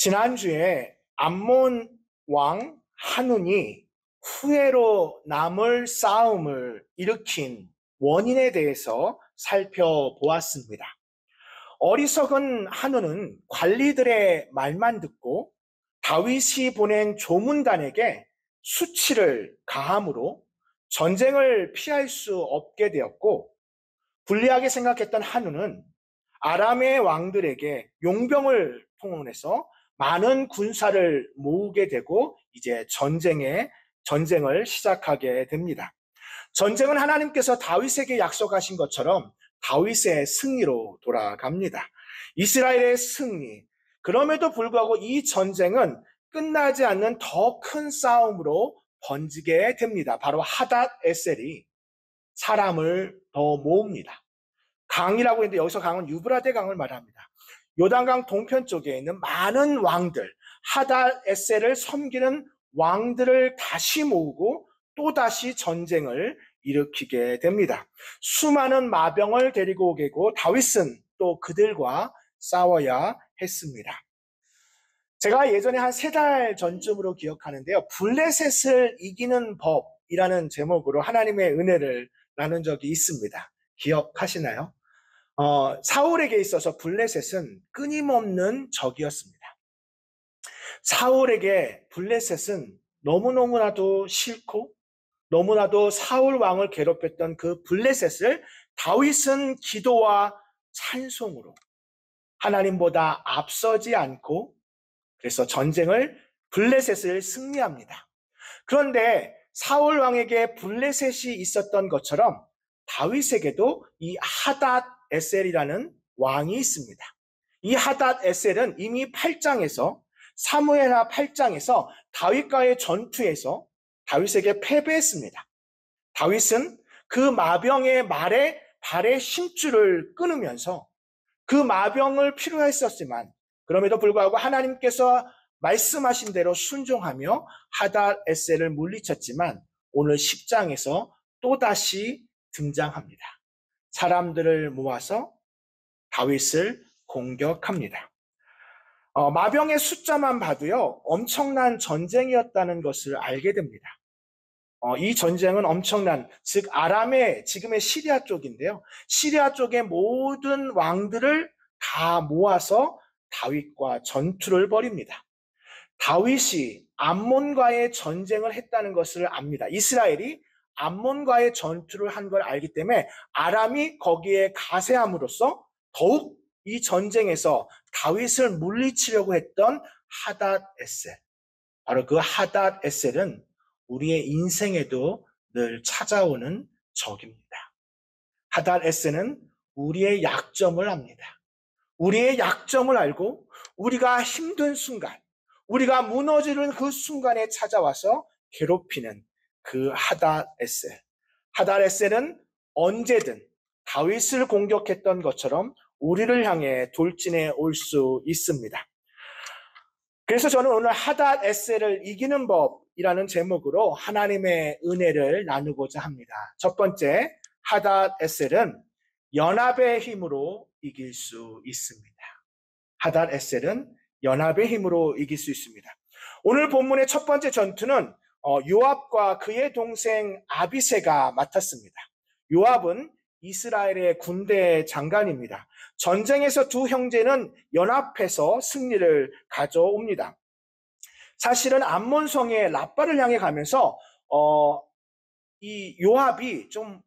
지난주에 암몬 왕 한운이 후회로 남을 싸움을 일으킨 원인에 대해서 살펴보았습니다. 어리석은 한운은 관리들의 말만 듣고 다윗이 보낸 조문단에게 수치를 가함으로 전쟁을 피할 수 없게 되었고, 불리하게 생각했던 한운은 아람의 왕들에게 용병을 통해서 많은 군사를 모으게 되고 이제 전쟁을 시작하게 됩니다. 전쟁은 하나님께서 다윗에게 약속하신 것처럼 다윗의 승리로 돌아갑니다. 이스라엘의 승리. 그럼에도 불구하고 이 전쟁은 끝나지 않는 더 큰 싸움으로 번지게 됩니다. 바로 하닷 에셀이 사람을 더 모읍니다. 강이라고 했는데 여기서 강은 유브라데 강을 말합니다. 요단강 동편 쪽에 있는 많은 왕들, 하닷 에셀을 섬기는 왕들을 다시 모으고 또다시 전쟁을 일으키게 됩니다. 수많은 마병을 데리고 오게 되고 다윗은 또 그들과 싸워야 했습니다. 제가 예전에 한 3달 전쯤으로 기억하는데요. 블레셋을 이기는 법이라는 제목으로 하나님의 은혜를 나눈 적이 있습니다. 기억하시나요? 사울에게 있어서 블레셋은 끊임없는 적이었습니다. 사울에게 블레셋은 너무너무나도 싫고 너무나도 사울 왕을 괴롭혔던 그 블레셋을 다윗은 기도와 찬송으로 하나님보다 앞서지 않고 그래서 블레셋을 승리합니다. 그런데 사울 왕에게 블레셋이 있었던 것처럼 다윗에게도 이 하닷 에셀이라는 왕이 있습니다. 이 하닷 에셀은 이미 사무엘하 8장에서 다윗과의 전투에서 다윗에게 패배했습니다. 다윗은 그 마병의 발의 심줄을 끊으면서 그 마병을 필요했었지만 그럼에도 불구하고 하나님께서 말씀하신 대로 순종하며 하닷 에셀을 물리쳤지만 오늘 10장에서 또다시 등장합니다. 사람들을 모아서 다윗을 공격합니다. 마병의 숫자만 봐도요, 엄청난 전쟁이었다는 것을 알게 됩니다. 이 전쟁은 즉 아람의 지금의 시리아 쪽인데요. 시리아 쪽의 모든 왕들을 다 모아서 다윗과 전투를 벌입니다. 다윗이 암몬과의 전쟁을 했다는 것을 압니다. 이스라엘이 암몬과의 전투를 한 걸 알기 때문에 아람이 거기에 가세함으로써 더욱 이 전쟁에서 다윗을 물리치려고 했던 하닷 에셀. 바로 그 하닷 에셀은 우리의 인생에도 늘 찾아오는 적입니다. 하닷 에셀은 우리의 약점을 압니다. 우리의 약점을 알고 우리가 힘든 순간, 우리가 무너지는 그 순간에 찾아와서 괴롭히는 그 하닷 에셀. 하닷 에셀은 언제든 다윗을 공격했던 것처럼 우리를 향해 돌진해 올 수 있습니다. 그래서 저는 오늘 하닷 에셀을 이기는 법이라는 제목으로 하나님의 은혜를 나누고자 합니다. 첫 번째, 하닷 에셀은 연합의 힘으로 이길 수 있습니다. 하닷 에셀은 연합의 힘으로 이길 수 있습니다. 오늘 본문의 첫 번째 전투는 요압과 그의 동생 아비새가 맡았습니다. 요압은 이스라엘의 군대 장관입니다. 전쟁에서 두 형제는 연합해서 승리를 가져옵니다. 사실은 암몬성의 라빠를 향해 가면서 이 요압이 좀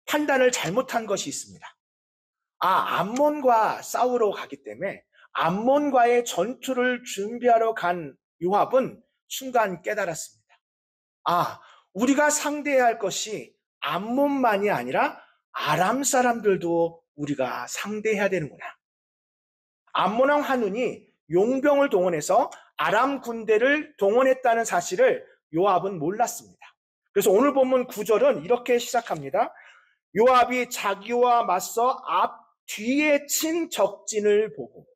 판단을 잘못한 것이 있습니다. 암몬과 싸우러 가기 때문에 암몬과의 전투를 준비하러 간 요압은 순간 깨달았습니다. 우리가 상대해야 할 것이 암몬만이 아니라 아람 사람들도 우리가 상대해야 되는구나. 암몬 왕 한운이 용병을 동원해서 아람 군대를 동원했다는 사실을 요압은 몰랐습니다. 그래서 오늘 본문 9절은 이렇게 시작합니다. 요압이 자기와 맞서 뒤에 친 적진을 보고,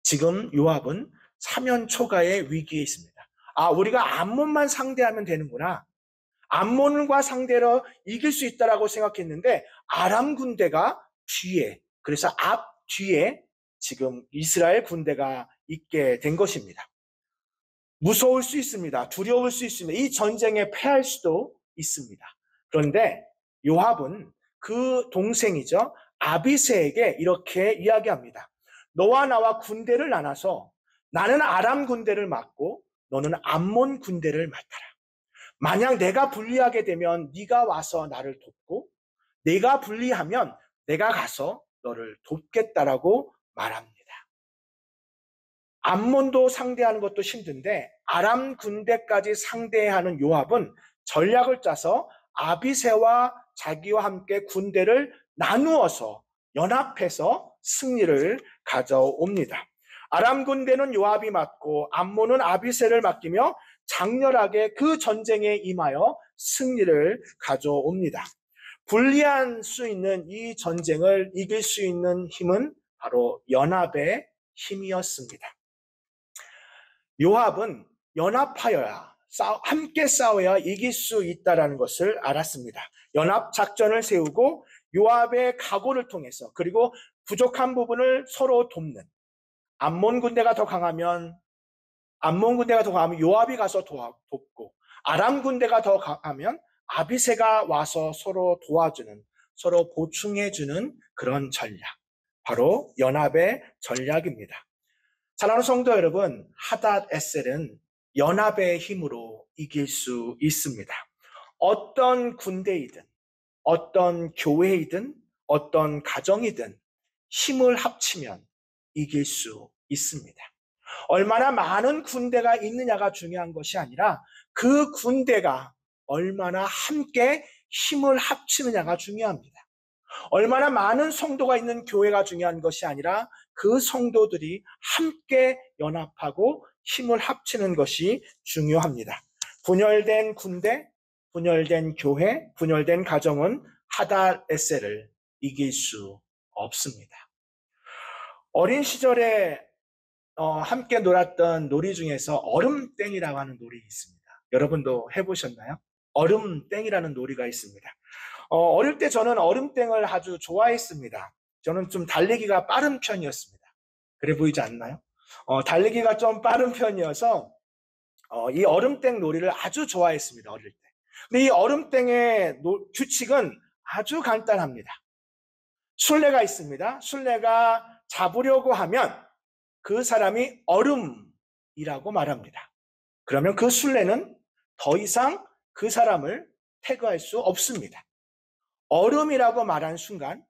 지금 요압은 사면초가의 위기에 있습니다. 우리가 암몬만 상대하면 되는구나. 암몬과 상대로 이길 수 있다라고 생각했는데 아람 군대가 뒤에, 그래서 뒤에 지금 이스라엘 군대가 있게 된 것입니다. 무서울 수 있습니다. 두려울 수 있습니다. 이 전쟁에 패할 수도 있습니다. 그런데 요압은 그 동생이죠. 아비새에게 이렇게 이야기합니다. 너와 나와 군대를 나눠서 나는 아람 군대를 맡고 너는 암몬 군대를 맡아라. 만약 내가 불리하게 되면 네가 와서 나를 돕고 내가 불리하면 내가 가서 너를 돕겠다라고 말합니다. 암몬도 상대하는 것도 힘든데 아람 군대까지 상대하는 요압은 전략을 짜서 아비새와 자기와 함께 군대를 나누어서 연합해서 승리를 가져옵니다. 아람 군대는 요압이 맡고 암몬은 아비새를 맡기며 장렬하게 그 전쟁에 임하여 승리를 가져옵니다. 불리할 수 있는 이 전쟁을 이길 수 있는 힘은 바로 연합의 힘이었습니다. 요압은 연합하여야 함께 싸워야 이길 수 있다는 것을 알았습니다. 연합 작전을 세우고 요압의 각오를 통해서 그리고 부족한 부분을 서로 돕는 암몬 군대가 더 강하면 요압이 가서 돕고 아람 군대가 더 강하면 아비새가 와서 서로 도와주는 서로 보충해주는 그런 전략. 바로 연합의 전략입니다. 사랑하는 성도 여러분, 하닷 에셀은 연합의 힘으로 이길 수 있습니다. 어떤 군대이든 어떤 교회이든 어떤 가정이든 힘을 합치면 이길 수 있습니다. 얼마나 많은 군대가 있느냐가 중요한 것이 아니라 그 군대가 얼마나 함께 힘을 합치느냐가 중요합니다. 얼마나 많은 성도가 있는 교회가 중요한 것이 아니라 그 성도들이 함께 연합하고 힘을 합치는 것이 중요합니다. 분열된 군대, 분열된 교회, 분열된 가정은 하닷 에셀을 이길 수 없습니다. 어린 시절에 함께 놀았던 놀이 중에서 얼음땡이라고 하는 놀이 있습니다. 여러분도 해보셨나요? 얼음땡이라는 놀이가 있습니다. 어릴 때 저는 얼음땡을 아주 좋아했습니다. 저는 좀 달리기가 빠른 편이었습니다. 그래 보이지 않나요? 달리기가 좀 빠른 편이어서 이 얼음땡 놀이를 아주 좋아했습니다. 어릴 때. 근데 이 얼음땡의 규칙은 아주 간단합니다. 술래가 있습니다. 술래가 잡으려고 하면 그 사람이 얼음이라고 말합니다. 그러면 그 술래는 더 이상 그 사람을 태그할 수 없습니다. 얼음이라고 말한 순간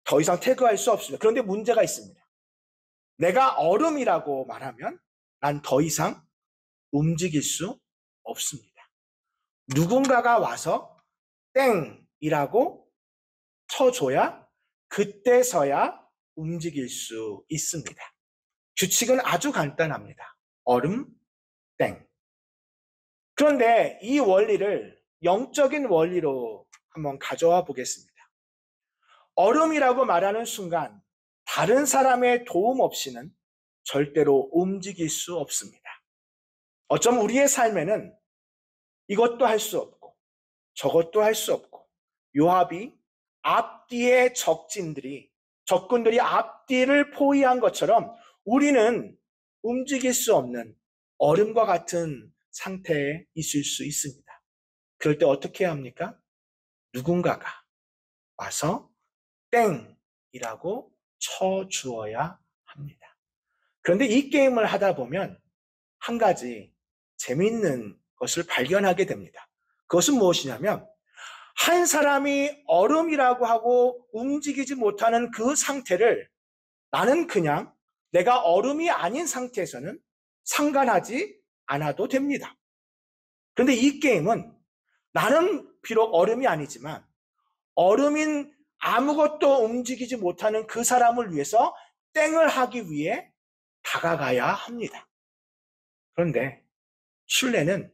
더 이상 태그할 수 없습니다. 그런데 문제가 있습니다. 내가 얼음이라고 말하면 난 더 이상 움직일 수 없습니다. 누군가가 와서 땡이라고 쳐줘야 그때서야 움직일 수 있습니다. 규칙은 아주 간단합니다. 얼음, 땡. 그런데 이 원리를 영적인 원리로 한번 가져와 보겠습니다. 얼음이라고 말하는 순간 다른 사람의 도움 없이는 절대로 움직일 수 없습니다. 어쩜 우리의 삶에는 이것도 할 수 없고 저것도 할 수 없고 요압이 앞뒤의 적군들이 앞뒤를 포위한 것처럼 우리는 움직일 수 없는 얼음과 같은 상태에 있을 수 있습니다. 그럴 때 어떻게 해야 합니까? 누군가가 와서 땡이라고 쳐주어야 합니다. 그런데 이 게임을 하다 보면 한 가지 재미있는 것을 발견하게 됩니다. 그것은 무엇이냐면 한 사람이 얼음이라고 하고 움직이지 못하는 그 상태를 나는 그냥 내가 얼음이 아닌 상태에서는 상관하지 않아도 됩니다. 그런데 이 게임은 나는 비록 얼음이 아니지만 얼음인 아무것도 움직이지 못하는 그 사람을 위해서 땡을 하기 위해 다가가야 합니다. 그런데 술래는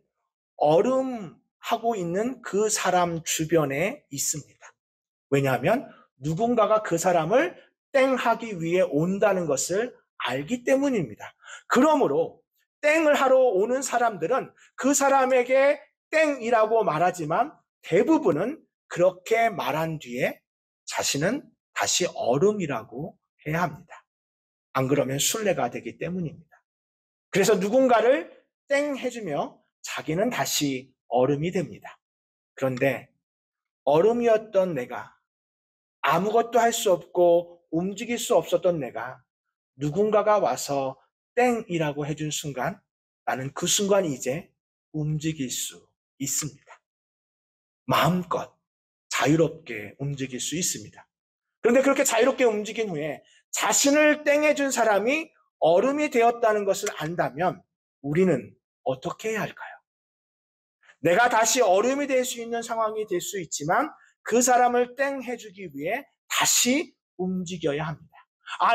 얼음하고 있는 그 사람 주변에 있습니다. 왜냐하면 누군가가 그 사람을 땡하기 위해 온다는 것을 알기 때문입니다. 그러므로 땡을 하러 오는 사람들은 그 사람에게 땡이라고 말하지만 대부분은 그렇게 말한 뒤에 자신은 다시 얼음이라고 해야 합니다. 안 그러면 순례가 되기 때문입니다. 그래서 누군가를 땡 해주며 자기는 다시 얼음이 됩니다. 그런데 얼음이었던 내가, 아무것도 할 수 없고 움직일 수 없었던 내가 누군가가 와서 땡이라고 해준 순간 나는 그 순간 이제 움직일 수 있습니다. 마음껏 자유롭게 움직일 수 있습니다. 그런데 그렇게 자유롭게 움직인 후에 자신을 땡해준 사람이 얼음이 되었다는 것을 안다면 우리는 어떻게 해야 할까요? 내가 다시 얼음이 될 수 있는 상황이 될 수 있지만 그 사람을 땡해주기 위해 다시 움직여야 합니다.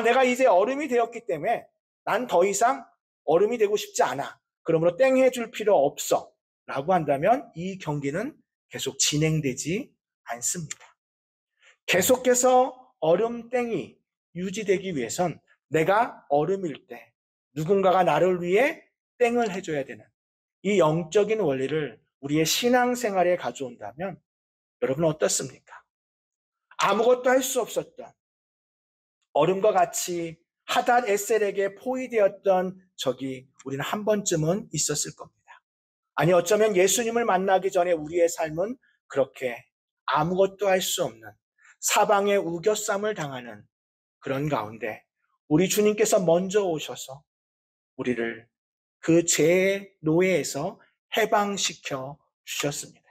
내가 이제 얼음이 되었기 때문에 난 더 이상 얼음이 되고 싶지 않아. 그러므로 땡해줄 필요 없어. 라고 한다면 이 경기는 계속 진행되지 않습니다. 계속해서 얼음 땡이 유지되기 위해선 내가 얼음일 때 누군가가 나를 위해 땡을 해줘야 되는 이 영적인 원리를 우리의 신앙생활에 가져온다면 여러분 어떻습니까? 아무것도 할 수 없었던 얼음과 같이 하닷 에셀에게 포위되었던 적이 우리는 한 번쯤은 있었을 겁니다. 아니 어쩌면 예수님을 만나기 전에 우리의 삶은 그렇게 아무것도 할 수 없는 사방에 우겨쌈을 당하는 그런 가운데 우리 주님께서 먼저 오셔서 우리를 그 죄의 노예에서 해방시켜 주셨습니다.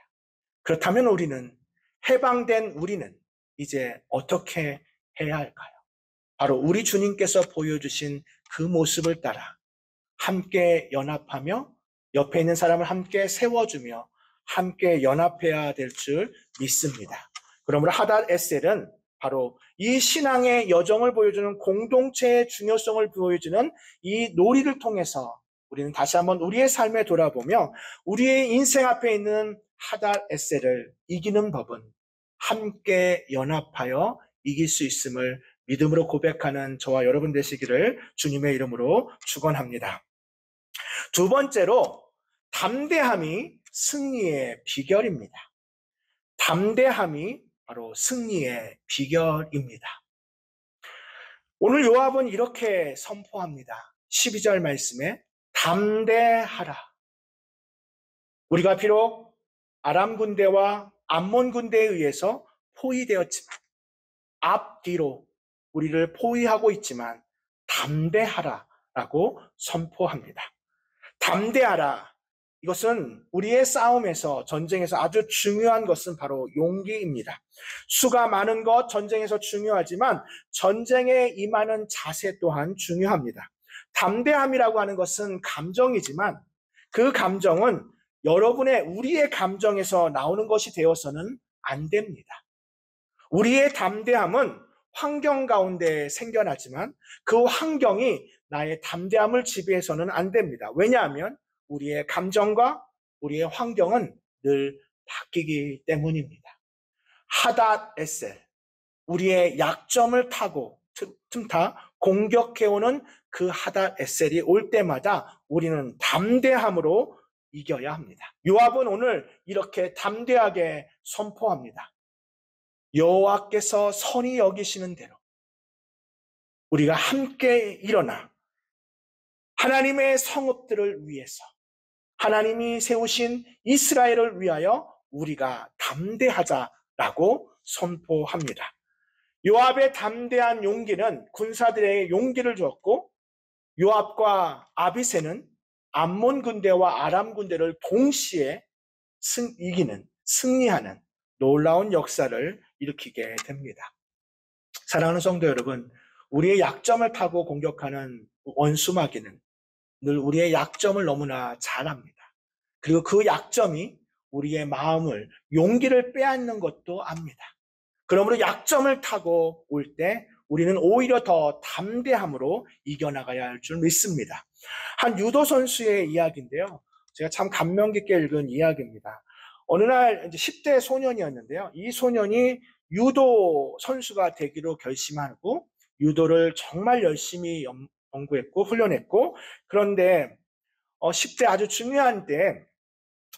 그렇다면 해방된 우리는 이제 어떻게 해야 할까요? 바로 우리 주님께서 보여주신 그 모습을 따라 함께 연합하며 옆에 있는 사람을 함께 세워주며 함께 연합해야 될 줄 믿습니다. 그러므로 하닷 에셀은 바로 이 신앙의 여정을 보여주는 공동체의 중요성을 보여주는 이 놀이를 통해서 우리는 다시 한번 우리의 삶에 돌아보며 우리의 인생 앞에 있는 하닷 에셀을 이기는 법은 함께 연합하여 이길 수 있음을 믿음으로 고백하는 저와 여러분 되시기를 주님의 이름으로 축원합니다. 두 번째로 담대함이 승리의 비결입니다. 담대함이 바로 승리의 비결입니다. 오늘 요압은 이렇게 선포합니다. 12절 말씀에 담대하라. 우리가 비록 아람 군대와 암몬 군대에 의해서 포위되었지만 앞뒤로 우리를 포위하고 있지만 담대하라라고 선포합니다. 담대하라. 이것은 우리의 싸움에서 전쟁에서 아주 중요한 것은 바로 용기입니다. 수가 많은 것 전쟁에서 중요하지만 전쟁에 임하는 자세 또한 중요합니다. 담대함이라고 하는 것은 감정이지만 그 감정은 우리의 감정에서 나오는 것이 되어서는 안 됩니다. 우리의 담대함은 환경 가운데 생겨나지만 그 환경이 나의 담대함을 지배해서는 안 됩니다. 왜냐하면 우리의 감정과 우리의 환경은 늘 바뀌기 때문입니다. 하닷 에셀, 우리의 약점을 타고 틈타 공격해오는 그 하닷 에셀이 올 때마다 우리는 담대함으로 이겨야 합니다. 요압은 오늘 이렇게 담대하게 선포합니다. 여호와께서 선히 여기시는 대로 우리가 함께 일어나 하나님의 성읍들을 위해서 하나님이 세우신 이스라엘을 위하여 우리가 담대하자라고 선포합니다. 요압의 담대한 용기는 군사들에게 용기를 주었고 요압과 아비새는 암몬 군대와 아람 군대를 동시에 승리하는 놀라운 역사를 일으키게 됩니다. 사랑하는 성도 여러분, 우리의 약점을 타고 공격하는 원수마귀는 늘 우리의 약점을 너무나 잘 압니다. 그리고 그 약점이 우리의 마음을, 용기를 빼앗는 것도 압니다. 그러므로 약점을 타고 올 때 우리는 오히려 더 담대함으로 이겨나가야 할 줄 믿습니다. 한 유도 선수의 이야기인데요. 제가 참 감명 깊게 읽은 이야기입니다. 어느 날 이제 10대 소년이었는데요. 이 소년이 유도 선수가 되기로 결심하고 유도를 정말 열심히 연구했고 훈련했고 그런데 10대 아주 중요한 때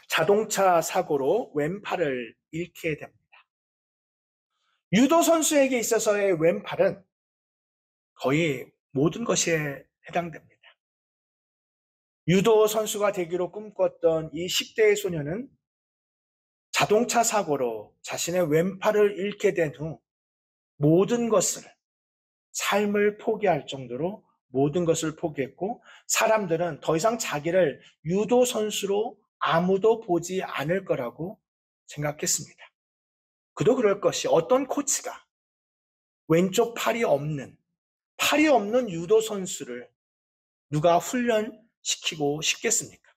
자동차 사고로 왼팔을 잃게 됩니다. 유도 선수에게 있어서의 왼팔은 거의 모든 것에 해당됩니다. 유도 선수가 되기로 꿈꿨던 이 10대의 소녀는 자동차 사고로 자신의 왼팔을 잃게 된 후 모든 것을, 삶을 포기할 정도로 모든 것을 포기했고, 사람들은 더 이상 자기를 유도 선수로 아무도 보지 않을 거라고 생각했습니다. 그도 그럴 것이, 어떤 코치가 왼쪽 팔이 없는 유도 선수를 누가 훈련시키고 싶겠습니까?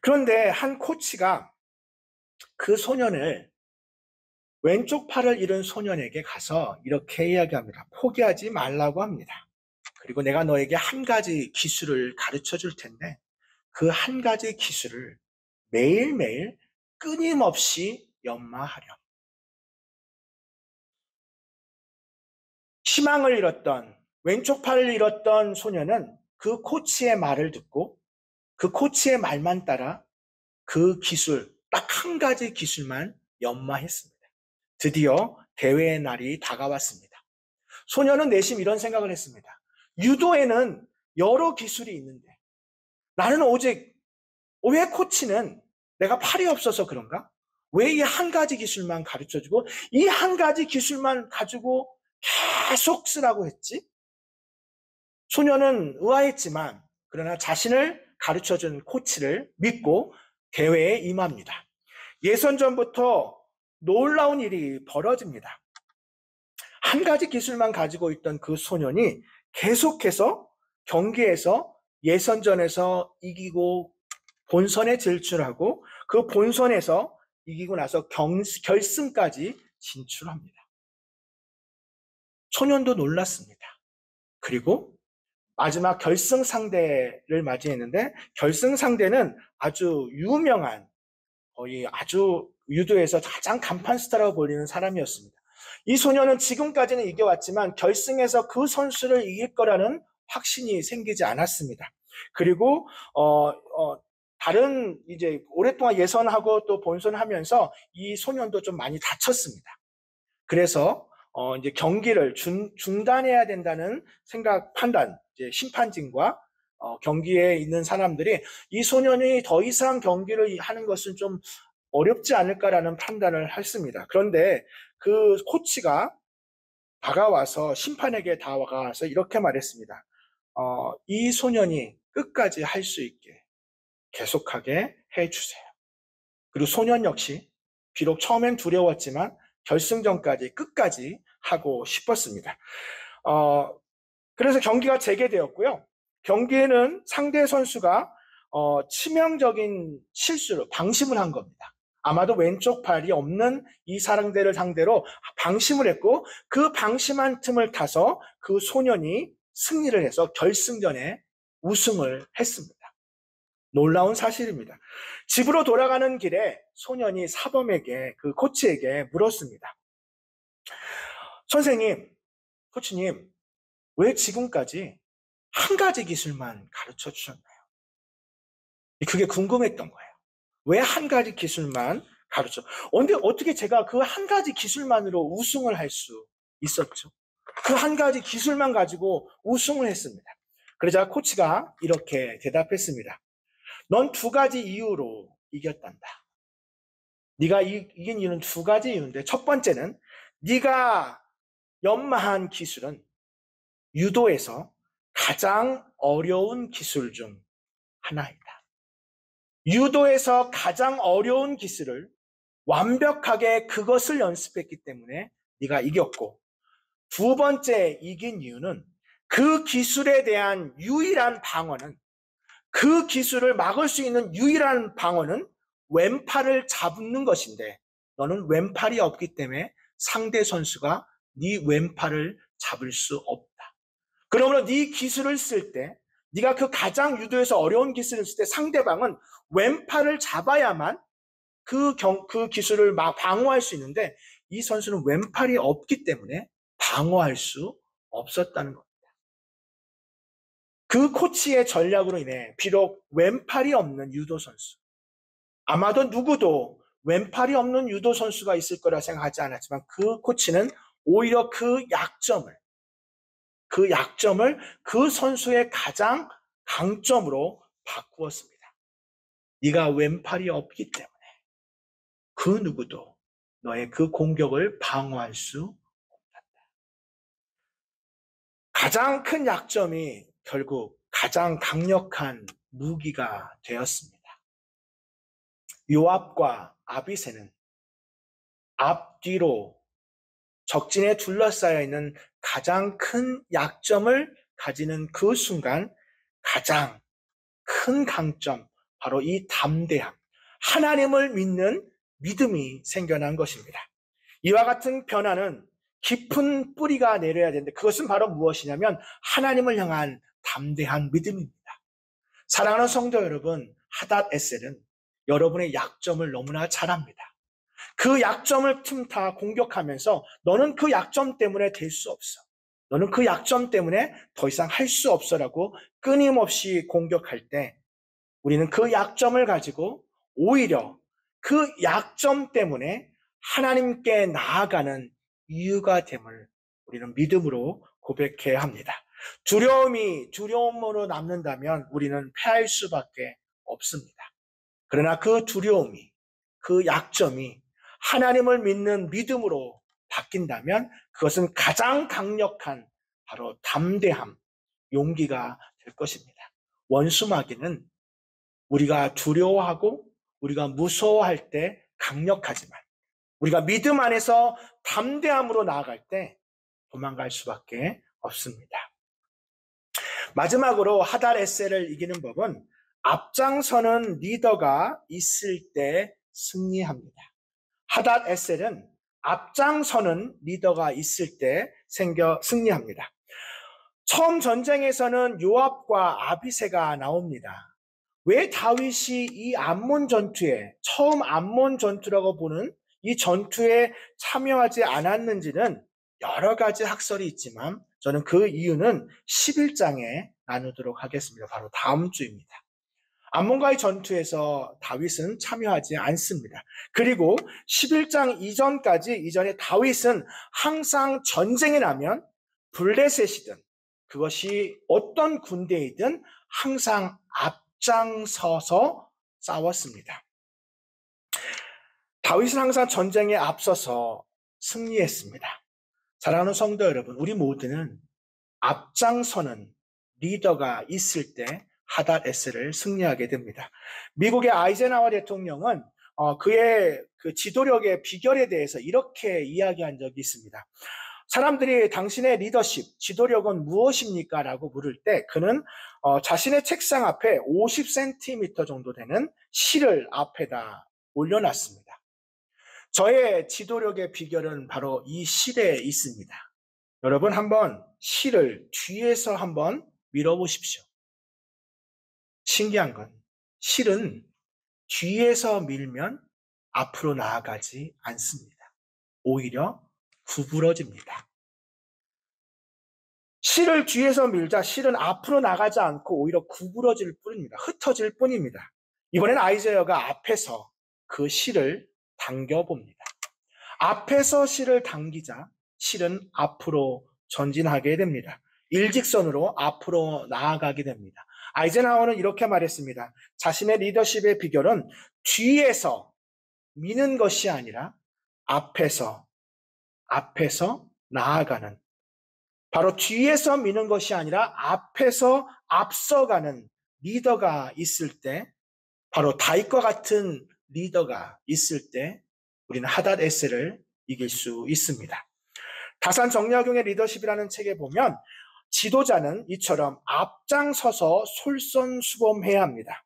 그런데 한 코치가 그 소년을, 왼쪽 팔을 잃은 소년에게 가서 이렇게 이야기합니다. 포기하지 말라고 합니다. 그리고 내가 너에게 한 가지 기술을 가르쳐 줄 텐데 그 한 가지 기술을 매일매일 끊임없이 연마하렴. 희망을 잃었던, 왼쪽 팔을 잃었던 소년은 그 코치의 말을 듣고 그 코치의 말만 따라 그 기술, 딱 한 가지 기술만 연마했습니다. 드디어 대회의 날이 다가왔습니다. 소년은 내심 이런 생각을 했습니다. 유도에는 여러 기술이 있는데 나는 오직, 왜 코치는 내가 팔이 없어서 그런가? 왜 이 한 가지 기술만 가르쳐주고 이 한 가지 기술만 가지고 계속 쓰라고 했지? 소년은 의아했지만 그러나 자신을 가르쳐준 코치를 믿고 대회에 임합니다. 예선전부터 놀라운 일이 벌어집니다. 한 가지 기술만 가지고 있던 그 소년이 계속해서 경기에서, 예선전에서 이기고 본선에 진출하고 그 본선에서 이기고 나서 결승까지 진출합니다. 소년도 놀랐습니다. 그리고 마지막 결승 상대를 맞이했는데 결승 상대는 아주 유명한, 거의 아주 유도에서 가장 간판 스타라고 불리는 사람이었습니다. 이 소년은 지금까지는 이겨왔지만 결승에서 그 선수를 이길 거라는 확신이 생기지 않았습니다. 그리고 다른 이제 오랫동안 예선하고 또 본선하면서 이 소년도 좀 많이 다쳤습니다. 그래서 이제 경기를 중단해야 된다는 판단, 이제 심판진과 경기에 있는 사람들이 이 소년이 더 이상 경기를 하는 것은 좀 어렵지 않을까라는 판단을 했습니다. 그런데 그 코치가 다가와서, 심판에게 다가와서 이렇게 말했습니다. 이 소년이 끝까지 할 수 있게 계속하게 해주세요. 그리고 소년 역시 비록 처음엔 두려웠지만 결승전까지 끝까지 하고 싶었습니다. 그래서 경기가 재개되었고요. 경기에는 상대 선수가 치명적인 실수로 방심을 한 겁니다. 아마도 왼쪽 팔이 없는 이 사람들을 상대로 방심을 했고 그 방심한 틈을 타서 그 소년이 승리를 해서 결승전에 우승을 했습니다. 놀라운 사실입니다. 집으로 돌아가는 길에 소년이 사범에게, 그 코치에게 물었습니다. 선생님, 코치님, 왜 지금까지 한 가지 기술만 가르쳐 주셨나요? 그게 궁금했던 거예요. 왜 한 가지 기술만 가르쳐? 근데 어떻게 제가 그 한 가지 기술만으로 우승을 할 수 있었죠? 그 한 가지 기술만 가지고 우승을 했습니다. 그러자 코치가 이렇게 대답했습니다. 넌 두 가지 이유로 이겼단다. 네가 이긴 이유는 두 가지 이유인데 첫 번째는 네가 연마한 기술은 유도에서 가장 어려운 기술 중 하나이다. 유도에서 가장 어려운 기술을 완벽하게 그것을 연습했기 때문에 네가 이겼고, 두 번째 이긴 이유는 그 기술에 대한 유일한 방어는, 그 기술을 막을 수 있는 유일한 방어는 왼팔을 잡는 것인데 너는 왼팔이 없기 때문에 상대 선수가 네 왼팔을 잡을 수 없다. 그러므로 네 기술을 쓸 때, 네가 그 가장 유도에서 어려운 기술을 쓸 때 상대방은 왼팔을 잡아야만 그 기술을 막 방어할 수 있는데 이 선수는 왼팔이 없기 때문에 방어할 수 없었다는 겁니다. 그 코치의 전략으로 인해 비록 왼팔이 없는 유도 선수, 아마도 누구도 왼팔이 없는 유도 선수가 있을 거라 생각하지 않았지만 그 코치는 오히려 그 약점을, 그 약점을 그 선수의 가장 강점으로 바꾸었습니다. 네가 왼팔이 없기 때문에 그 누구도 너의 그 공격을 방어할 수 없다. 가장 큰 약점이 결국 가장 강력한 무기가 되었습니다. 요압과 아비새는 앞뒤로 적진에 둘러싸여 있는 가장 큰 약점을 가지는 그 순간 가장 큰 강점, 바로 이 담대함, 하나님을 믿는 믿음이 생겨난 것입니다. 이와 같은 변화는 깊은 뿌리가 내려야 되는데 그것은 바로 무엇이냐면 하나님을 향한 담대한 믿음입니다. 사랑하는 성도 여러분, 하닷 에셀은 여러분의 약점을 너무나 잘 압니다. 그 약점을 틈타 공격하면서 너는 그 약점 때문에 될 수 없어. 너는 그 약점 때문에 더 이상 할 수 없어라고 끊임없이 공격할 때 우리는 그 약점을 가지고 오히려 그 약점 때문에 하나님께 나아가는 이유가 됨을 우리는 믿음으로 고백해야 합니다. 두려움이 두려움으로 남는다면 우리는 패할 수밖에 없습니다. 그러나 그 두려움이, 그 약점이 하나님을 믿는 믿음으로 바뀐다면 그것은 가장 강력한 바로 담대함, 용기가 될 것입니다. 원수마귀는 우리가 두려워하고 우리가 무서워할 때 강력하지만 우리가 믿음 안에서 담대함으로 나아갈 때 도망갈 수밖에 없습니다. 마지막으로 하닷 에셀을 이기는 법은 앞장서는 리더가 있을 때 승리합니다. 하닷 에셀은 앞장서는 리더가 있을 때 승리합니다. 처음 전쟁에서는 요압과 아비새가 나옵니다. 왜 다윗이 이 암몬 전투에, 처음 암몬 전투라고 보는 이 전투에 참여하지 않았는지는 여러 가지 학설이 있지만 저는 그 이유는 11장에 나누도록 하겠습니다. 바로 다음 주입니다. 암몬과의 전투에서 다윗은 참여하지 않습니다. 그리고 11장 이전에 다윗은 항상 전쟁이 나면 블레셋이든 그것이 어떤 군대이든 항상 앞장서서 싸웠습니다. 다윗은 항상 전쟁에 앞서서 승리했습니다. 사랑하는 성도 여러분, 우리 모두는 앞장서는 리더가 있을 때 하닷 에셀을 승리하게 됩니다. 미국의 아이젠하워 대통령은 그의 그 지도력의 비결에 대해서 이렇게 이야기한 적이 있습니다. 사람들이 당신의 리더십, 지도력은 무엇입니까? 라고 물을 때 그는 자신의 책상 앞에 50cm 정도 되는 실을 앞에다 올려놨습니다. 저의 지도력의 비결은 바로 이 실에 있습니다. 여러분 한번 실을 뒤에서 한번 밀어보십시오. 신기한 건 실은 뒤에서 밀면 앞으로 나아가지 않습니다. 오히려 구부러집니다. 실을 뒤에서 밀자 실은 앞으로 나가지 않고 오히려 구부러질 뿐입니다. 흩어질 뿐입니다. 이번엔 아이자야가 앞에서 그 실을 당겨봅니다. 앞에서 실을 당기자 실은 앞으로 전진하게 됩니다. 일직선으로 앞으로 나아가게 됩니다. 아이젠하워는 이렇게 말했습니다. 자신의 리더십의 비결은 뒤에서 미는 것이 아니라 앞에서 나아가는, 바로 뒤에서 미는 것이 아니라 앞에서 앞서가는 리더가 있을 때, 바로 다윗과 같은 리더가 있을 때 우리는 하닷 에셀을 이길 수 있습니다. 다산 정약용의 리더십이라는 책에 보면 지도자는 이처럼 앞장서서 솔선수범해야 합니다.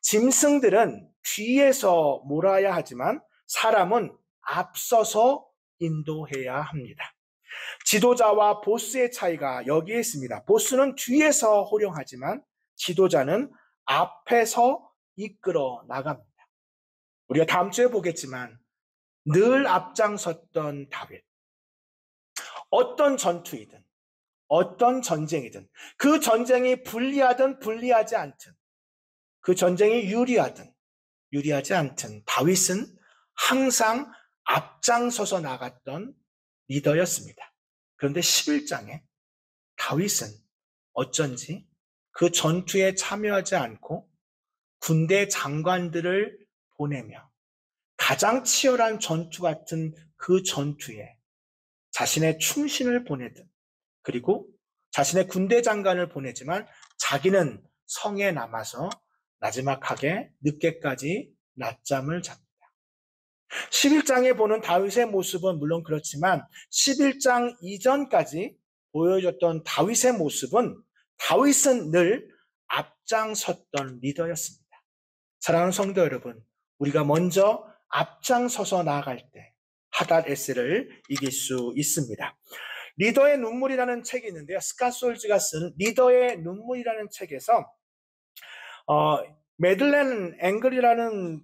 짐승들은 뒤에서 몰아야 하지만 사람은 앞서서 인도해야 합니다. 지도자와 보스의 차이가 여기에 있습니다. 보스는 뒤에서 호령하지만 지도자는 앞에서 이끌어 나갑니다. 우리가 다음 주에 보겠지만 늘 앞장섰던 다윗. 어떤 전투이든 어떤 전쟁이든 그 전쟁이 불리하든 불리하지 않든 그 전쟁이 유리하든 유리하지 않든 다윗은 항상 앞장서서 나갔던 리더였습니다. 그런데 11장에 다윗은 어쩐지 그 전투에 참여하지 않고 군대 장관들을 보내며 가장 치열한 전투 같은 그 전투에 자신의 충신을 보내든, 그리고 자신의 군대 장관을 보내지만 자기는 성에 남아서 나지막하게 늦게까지 낮잠을 잡니다. 11장에 보는 다윗의 모습은 물론 그렇지만 11장 이전까지 보여줬던 다윗의 모습은, 다윗은 늘 앞장섰던 리더였습니다. 사랑하는 성도 여러분, 우리가 먼저 앞장서서 나아갈 때 하닷에셀을 이길 수 있습니다. 리더의 눈물이라는 책이 있는데요. 스캇 솔즈가 쓴 리더의 눈물이라는 책에서 매들렌 앵글이라는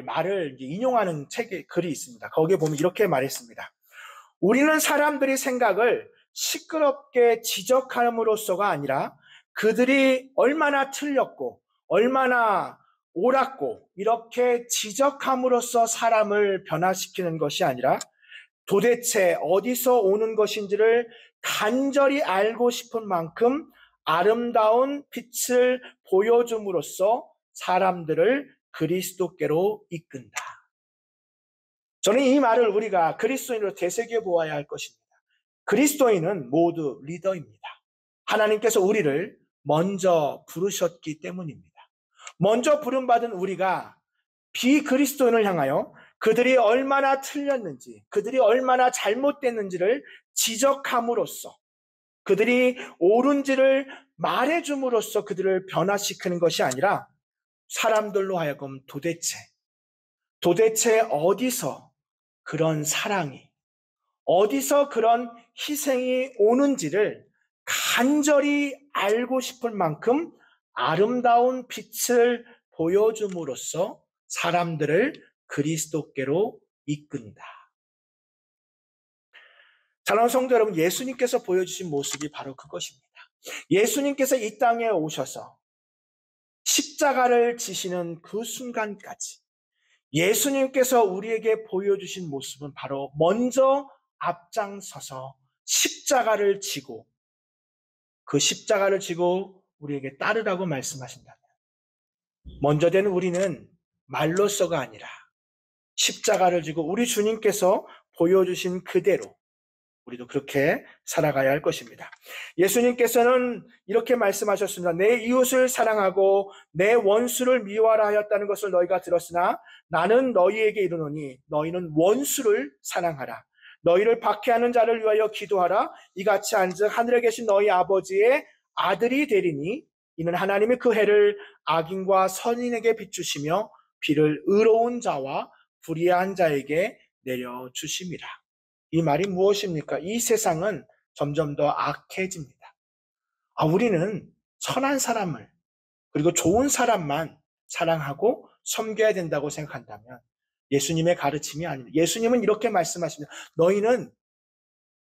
말을 인용하는 책의 글이 있습니다. 거기에 보면 이렇게 말했습니다. 우리는 사람들이 생각을 시끄럽게 지적함으로써가 아니라 그들이 얼마나 틀렸고 얼마나 옳았고 이렇게 지적함으로써 사람을 변화시키는 것이 아니라 도대체 어디서 오는 것인지를 간절히 알고 싶은 만큼 아름다운 빛을 보여줌으로써 사람들을 그리스도께로 이끈다. 저는 이 말을 우리가 그리스도인으로 되새겨 보아야 할 것입니다. 그리스도인은 모두 리더입니다. 하나님께서 우리를 먼저 부르셨기 때문입니다. 먼저 부름받은 우리가 비그리스도인을 향하여 그들이 얼마나 틀렸는지, 그들이 얼마나 잘못됐는지를 지적함으로써, 그들이 옳은지를 말해줌으로써 그들을 변화시키는 것이 아니라 사람들로 하여금 도대체 어디서 그런 사랑이, 어디서 그런 희생이 오는지를 간절히 알고 싶을 만큼 아름다운 빛을 보여줌으로써 사람들을 그리스도께로 이끈다. 사랑하는 성도 여러분, 예수님께서 보여주신 모습이 바로 그것입니다. 예수님께서 이 땅에 오셔서 십자가를 지시는 그 순간까지 예수님께서 우리에게 보여주신 모습은 바로 먼저 앞장서서 십자가를 지고, 그 십자가를 지고 우리에게 따르라고 말씀하신다면, 먼저 된 우리는 말로서가 아니라 십자가를 지고 우리 주님께서 보여주신 그대로 우리도 그렇게 살아가야 할 것입니다. 예수님께서는 이렇게 말씀하셨습니다. 내 이웃을 사랑하고 내 원수를 미워하라 하였다는 것을 너희가 들었으나 나는 너희에게 이르노니 너희는 원수를 사랑하라. 너희를 박해하는 자를 위하여 기도하라. 이같이 한즉 하늘에 계신 너희 아버지의 아들이 되리니 이는 하나님이 그 해를 악인과 선인에게 비추시며 비를 의로운 자와 불의한 자에게 내려주심이라. 이 말이 무엇입니까? 이 세상은 점점 더 악해집니다. 우리는 선한 사람을, 그리고 좋은 사람만 사랑하고 섬겨야 된다고 생각한다면 예수님의 가르침이 아닙니다. 예수님은 이렇게 말씀하십니다. 너희는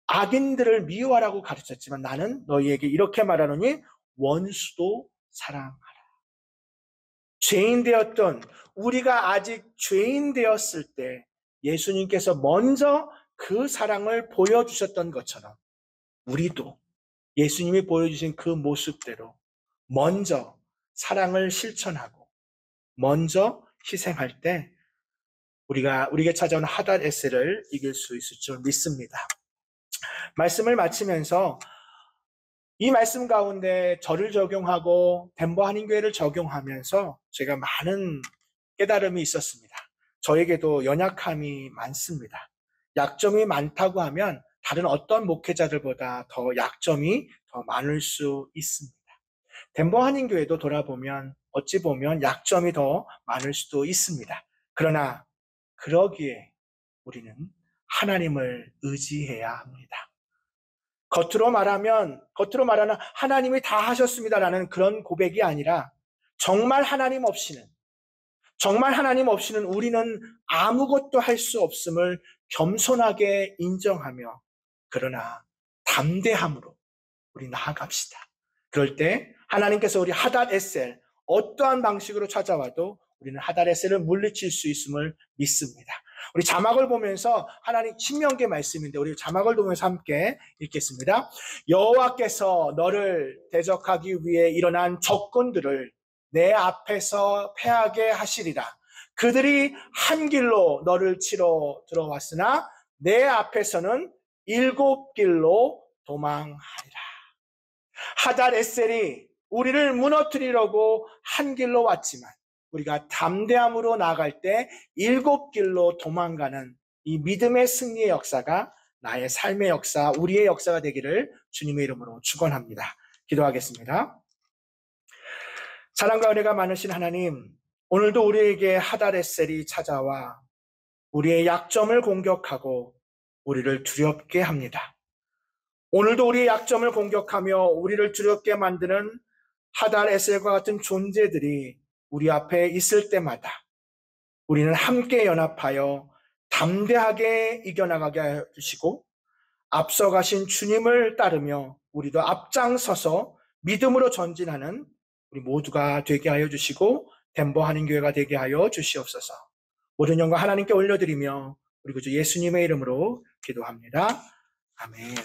악인들을 미워하라고 가르쳤지만 나는 너희에게 이렇게 말하노니 원수도 사랑하라. 죄인 되었던 우리가 아직 죄인 되었을 때 예수님께서 먼저 그 사랑을 보여주셨던 것처럼 우리도 예수님이 보여주신 그 모습대로 먼저 사랑을 실천하고 먼저 희생할 때 우리에게 찾아온 하닷에셀을 이길 수 있을 줄 믿습니다. 말씀을 마치면서 이 말씀 가운데 저를 적용하고 덴버 한인교회를 적용하면서 제가 많은 깨달음이 있었습니다. 저에게도 연약함이 많습니다. 약점이 많다고 하면 다른 어떤 목회자들보다 더 약점이 더 많을 수 있습니다. 덴버 한인교회도 돌아보면 어찌 보면 약점이 더 많을 수도 있습니다. 그러나 그러기에 우리는 하나님을 의지해야 합니다. 겉으로 말하는 하나님이 다 하셨습니다라는 그런 고백이 아니라 정말 하나님 없이는 우리는 아무것도 할 수 없음을 겸손하게 인정하며, 그러나 담대함으로 우리 나아갑시다. 그럴 때 하나님께서 우리 하닷에셀, 어떠한 방식으로 찾아와도 우리는 하닷에셀을 물리칠 수 있음을 믿습니다. 우리 자막을 보면서 하나님 신명기의 말씀인데 우리 자막을 보면서 함께 읽겠습니다. 여호와께서 너를 대적하기 위해 일어난 적군들을 내 앞에서 패하게 하시리라. 그들이 한 길로 너를 치러 들어왔으나 내 앞에서는 7길로 도망하리라. 하닷에셀이 우리를 무너뜨리려고 한 길로 왔지만 우리가 담대함으로 나아갈 때 7길로 도망가는 이 믿음의 승리의 역사가 나의 삶의 역사, 우리의 역사가 되기를 주님의 이름으로 축원합니다. 기도하겠습니다. 사랑과 은혜가 많으신 하나님, 오늘도 우리에게 하닷에셀이 찾아와 우리의 약점을 공격하고 우리를 두렵게 합니다. 오늘도 우리의 약점을 공격하며 우리를 두렵게 만드는 하닷에셀과 같은 존재들이 우리 앞에 있을 때마다 우리는 함께 연합하여 담대하게 이겨나가게 해주시고 앞서가신 주님을 따르며 우리도 앞장서서 믿음으로 전진하는 우리 모두가 되게 하여 주시고 덴버하는 교회가 되게 하여 주시옵소서. 모든 영광 하나님께 올려드리며 우리 구주 예수님의 이름으로 기도합니다. 아멘.